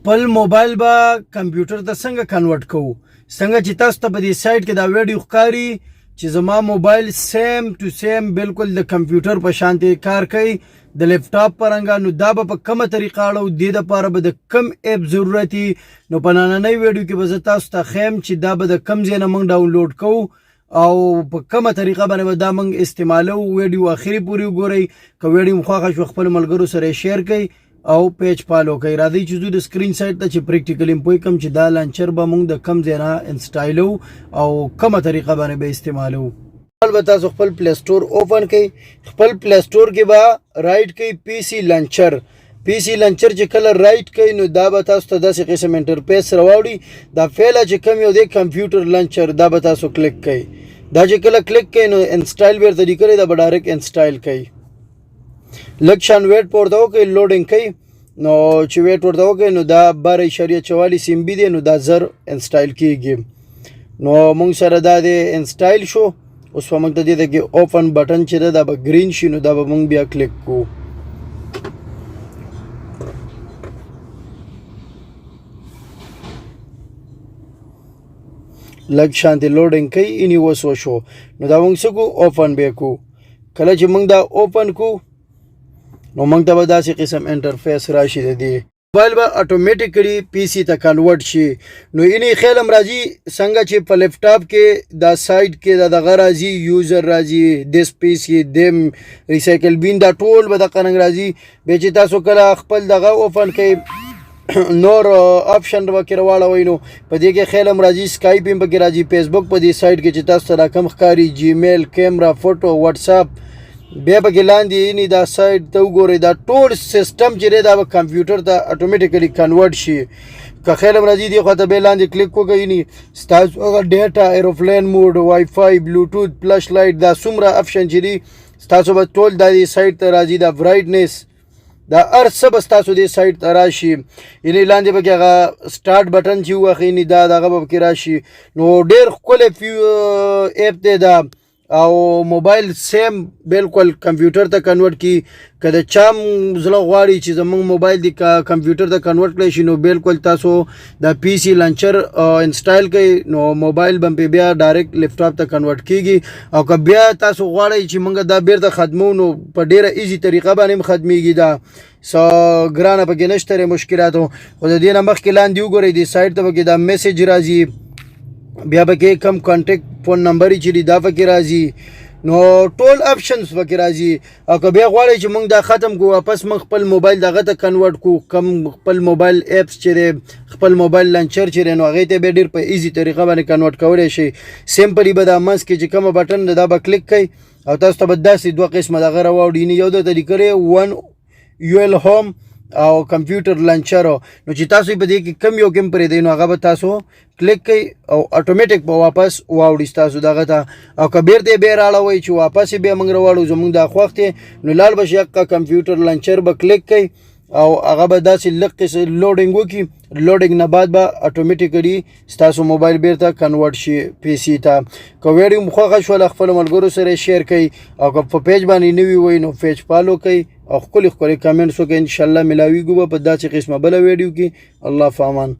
خپل موبایل به کمپیوټر ته څنګه کنورټ کوو. څنګه چې تاسو ته په دې سایټ کې دا ویډیو ښکاري چې زما موبایل سیم ټو سیم بالکل د کمپیوټر په شانتي کار کوي د لیپټاپ په رنګه. نو دا به په کومه طریقه اړو دې دپاره به د کم اپ ضرورت وي. نو په نننۍ ویډیو کې به زه تاسو ته ښیم چې دا به د کم ځای نه موږ ډاونلوډ کوو او په کومه طریقه باندې به دا موږ استعمالو. ویډیو اخري پورې وګورئ. که ویډیو مو خوښه شوه خپلو ملګرو سره یې شیر کړئ او پیج فالو کوي. راځئ چې ځو د سکرین سایټ ته چې پریکټیکلی پوه کړم چې دا لانچر به موږ د کم ځای نه انسټایلو او کومه طریقه باندې به استعمالو. به تاسو خپل پلی سټور اوپن کړئ. خپل پلی سټور کې به رایټ کړئ پی سی لانچر. پی سی لانچر چې کله رایټ کوي نو دا به تاسو ته داسې قسم انټرفیس راوړي. دا فعله چې کوم یو دی کمپیوټر لانچر دا به تاسو کلیک کوئ. دا چې کله کلیک کوئ نو انسټایل به ورته لیکلی دا به ډایرکټ انسټایل کوي. لږ شان ویټ په ورته وکړئ لوډینګ کوي. نو چې ویټ ورته وکړئ نو دا 12.44 MB دی نو دا زر انسټایل کیږي. نو موږ سره دا دی انسټایل شو. اوس به موږ ته دې ته کې اوپن بټن چې دی دا به ګرین شي نو دا به موږ بیا کلیک کوو. لږ شانتې لوډینګ کوي اني اوس وشو نو دا موږ څه کوو اوپن به یې کوو. کله چې موږ دا اوپن کوو نو موږ ته به داسې قسم انټرفیس راشي د دې. موبایل به اتومیټیکلی پی سی ته کنورټ شي. نو اینې خیال هم راځي څنګه چې په لیپټاپ کې دا سایټ کې دا دغه راځي یوزر راځي دس پی سی دم ریسایکل بین دا ټول به دغه رنګ راځي. بیا چې تاسو کله خپل دغه اوپن کوئ نور آپشن پکې راواړوئ نو په دې کې خیال هم راځي سکایپ هم پکې راځي فیسبوک په دې سایټ کې چې تاسو ته راکم ښکاري جیمیل کیمرا فوټو واتساپ بیا پکې لاندې یعنې دا سایټ ته وګورئ دا ټول سیسټم چې دی دا به کمپیوټر ته اټومیټیکلی کنورټ شي. که خیال هم راځي دې خوا ته بیا لاندې کلیک وکړئ یعنې ستاسو هغه ډیټا ایروپلین موډ وای فای بلوټوث فلش لایټ دا څومره آپشن چې دي ستاسو به ټول دا دې سایټ ته راځي. دا برایټنس دا هر څه به ستاسو دې سایټ ته راشي. یعنې لاندې پکې هغه سټارټ بټن چې ووهئ یعنې دا دغه به پکې راشي. نو ډېر ښکلی ایپ دی دا او موبایل سیم بالکل کمپیوټر ته کنورټ کی. که د چا زړه غواړي چې زموږ موبایل د کمپیوټر ته کنورټ کړی شي نو بالکل تاسو د پی سی لانچر انسټایل کړئ نو موبایل به پې بیا ډایرکټ لیپټاپ ته کنورټ کیږي. او که بیا تاسو غواړئ چې موږ دا بیرته ختمو نو په ډیره ایزي طریقه باندې هم ختمیږي. دا څه ګرانه پکې نشته مشکلاتو. خو د دې نه مخکې لاندې وګورئ دې سایټ ته پکې دا میسیج راځي بیا پکې کم کانټیکټ فون نمبر چې دی دا پکې راځي. نو ټول آپشنز پکې راځي. او که بیا غواړئ چې موږ دا ختم کړو واپس موږ خپل موبایل دغه ته کنورټ کړو کم خپل موبایل اپس چې دی خپل موبایل لانچر چې دی نو هغې ته بیا ډېر په ایزي طریقه باندې کنورټ کولی شي. سمپلي به دا منځ کې چې کومه بټن ده دا به کلیک کوئ او تاسو ته به داسې دوه قسمه دغه راواوړي. یو درته لیکلی ون یویل هوم او کمپیوټر لانچر. نو چې تاسو په دې کې کم یو کم پرېږدئ نو هغه به تاسو کلیک کوئ او اټومیټک به واپس واوړي ستاسو دغه ته. او که بیرته یې بیا راړوئ چې واپس یې بیا موږ راواړو زموږ دا خوښ دی نو لاړ به شي حقه کمپیوټر لانچر به کلیک کوئ او هغه به داسې لږ قسم لوډینګ وکړي. لوډینګ نه بعد به اټومیټیکلی ستاسو موبایل بیرته کنورټ شي پی سی ته. که ویډیو مو خوښه شوله خپلو ملګرو سره یې شیر کوئ او که په پیج باندې نوي وئ نو پیج فالو کوئ او ښکلي ښکلي کمنټس وکړئ. انشاءالله ملاویږو به په داسې قسمه بله ویډیو کې. الله فامان.